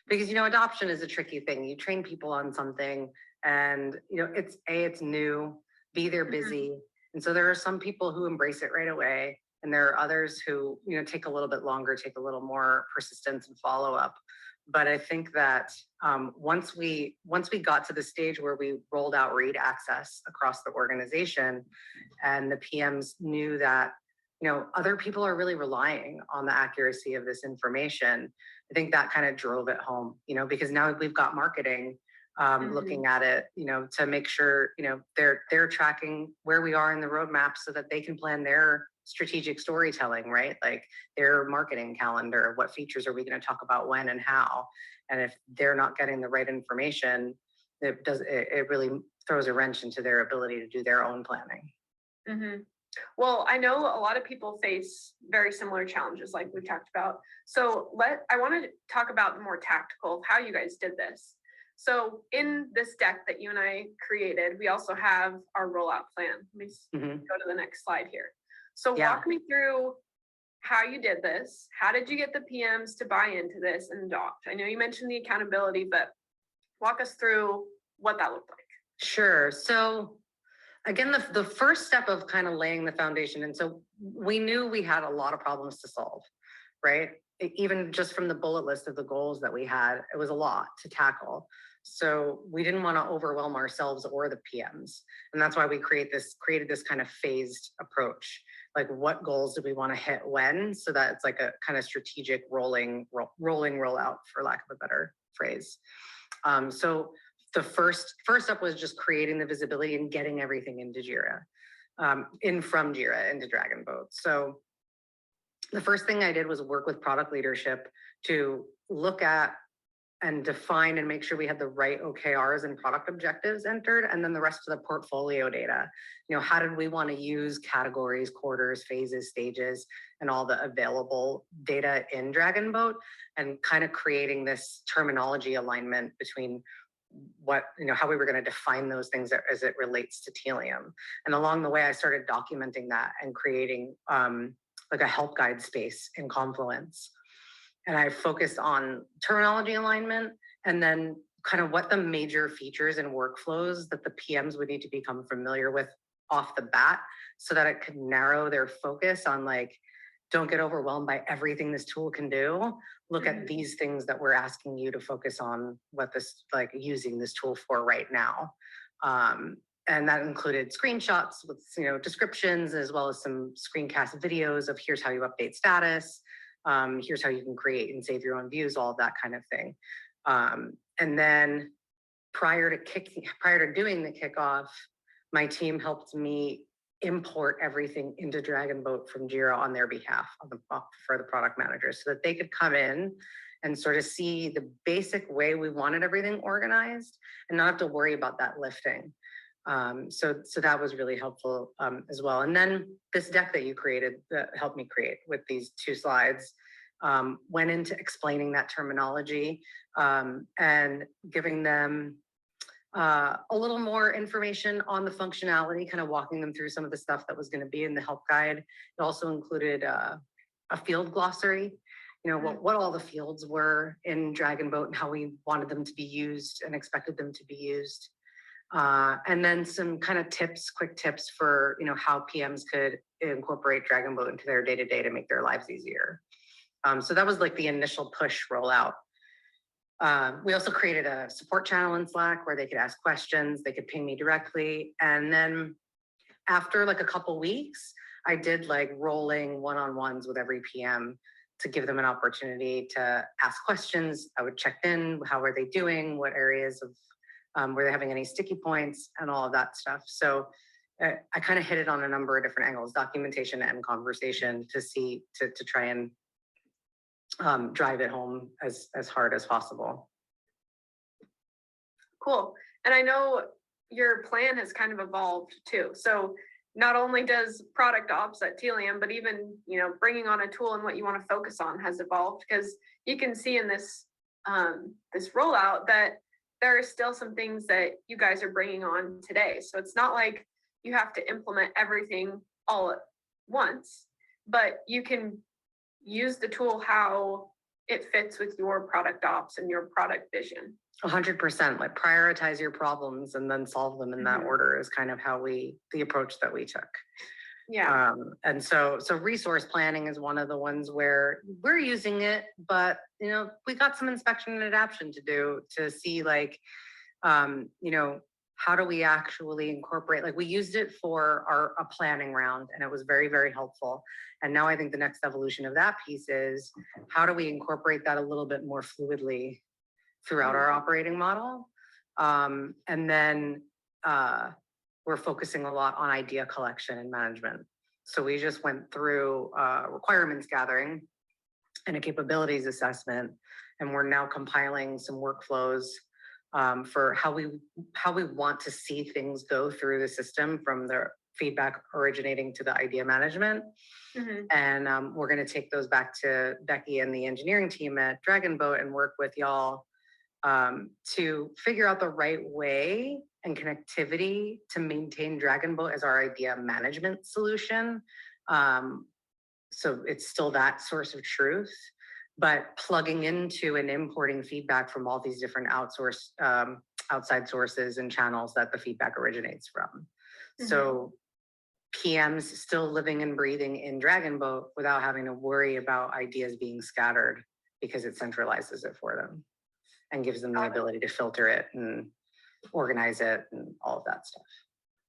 Because, adoption is a tricky thing. You train people on something and, it's new, B, they're busy. And so there are some people who embrace it right away. And there are others who, take a little bit longer, take a little more persistence and follow up. But I think that once we got to the stage where we rolled out read access across the organization, and the PMs knew that other people are really relying on the accuracy of this information, I think that kind of drove it home. Because now we've got marketing looking at it, to make sure they're tracking where we are in the roadmap so that they can plan their strategic storytelling, right? Like their marketing calendar, what features are we going to talk about when and how? And if they're not getting the right information, it really throws a wrench into their ability to do their own planning. Mm-hmm. Well, I know a lot of people face very similar challenges like we've talked about. So I want to talk about the more tactical, how you guys did this. So in this deck that you and I created, we also have our rollout plan. Let me go to the next slide here. So walk me through how you did this. How did you get the PMs to buy into this and adopt? I know you mentioned the accountability, but walk us through what that looked like. Sure. So again, the first step of kind of laying the foundation. And so we knew we had a lot of problems to solve, right? Even just from the bullet list of the goals that we had, it was a lot to tackle. So we didn't want to overwhelm ourselves or the PMs. And that's why we created this kind of phased approach. Like what goals do we want to hit when, so that it's like a kind of strategic rolling rollout, for lack of a better phrase. So the first up was just creating the visibility and getting everything into Jira, from Jira into Dragonboat. So the first thing I did was work with product leadership to look at and define and make sure we had the right OKRs and product objectives entered, and then the rest of the portfolio data. How did we want to use categories, quarters, phases, stages, and all the available data in Dragonboat, and kind of creating this terminology alignment between how we were going to define those things as it relates to Tealium. And along the way, I started documenting that and creating like a help guide space in Confluence. And I focused on terminology alignment and then kind of what the major features and workflows that the PMs would need to become familiar with off the bat, so that it could narrow their focus on like, don't get overwhelmed by everything this tool can do. Look at these things that we're asking you to focus on, what this, like using this tool for right now. And that included screenshots with, descriptions, as well as some screencast videos of here's how you update status. Here's how you can create and save your own views, all of that kind of thing. And then prior to doing the kickoff, my team helped me import everything into Dragonboat from Jira on their behalf for the product managers, so that they could come in and sort of see the basic way we wanted everything organized and not have to worry about that lifting. So that was really helpful as well. And then this deck that you created, that helped me create with these 2 slides, went into explaining that terminology and giving them a little more information on the functionality, kind of walking them through some of the stuff that was going to be in the help guide. It also included a field glossary, what all the fields were in Dragonboat and how we wanted them to be used and expected them to be used. And then some kind of quick tips for, how PMs could incorporate Dragonboat into their day-to-day to make their lives easier. So that was like the initial push rollout. We also created a support channel in Slack where they could ask questions, they could ping me directly. And then after like a couple weeks, I did like rolling one-on-ones with every PM to give them an opportunity to ask questions. I would check in, how are they doing? What areas of were they having any sticky points and all of that stuff. So I kind of hit it on a number of different angles, documentation and conversation, to try and drive it home as hard as possible. Cool. And I know your plan has kind of evolved too. So not only does product ops at Tealium, but even, bringing on a tool and what you want to focus on has evolved, because you can see in this this rollout that there are still some things that you guys are bringing on today. So it's not like you have to implement everything all at once, but you can use the tool how it fits with your product ops and your product vision. 100%, like prioritize your problems and then solve them in that Mhm. order is kind of how the approach that we took. Yeah. And so resource planning is one of the ones where we're using it, but you know, we got some inspection and adaptation to do to see like, you know, how do we actually incorporate, like we used it for a planning round and it was very, very helpful. And now I think the next evolution of that piece is how do we incorporate that a little bit more fluidly throughout our operating model? And then we're focusing a lot on idea collection and management. So we just went through requirements gathering and a capabilities assessment, and we're now compiling some workflows for how we want to see things go through the system from the feedback originating to the idea management. Mhm. And we're going to take those back to Becky and the engineering team at Dragonboat and work with y'all to figure out the right way and connectivity to maintain Dragonboat as our idea management solution. So it's still that source of truth, but plugging into and importing feedback from all these different outside sources and channels that the feedback originates from. So PMs still living and breathing in Dragonboat without having to worry about ideas being scattered because it centralizes it for them and gives them the ability to filter it and organize it and all of that stuff.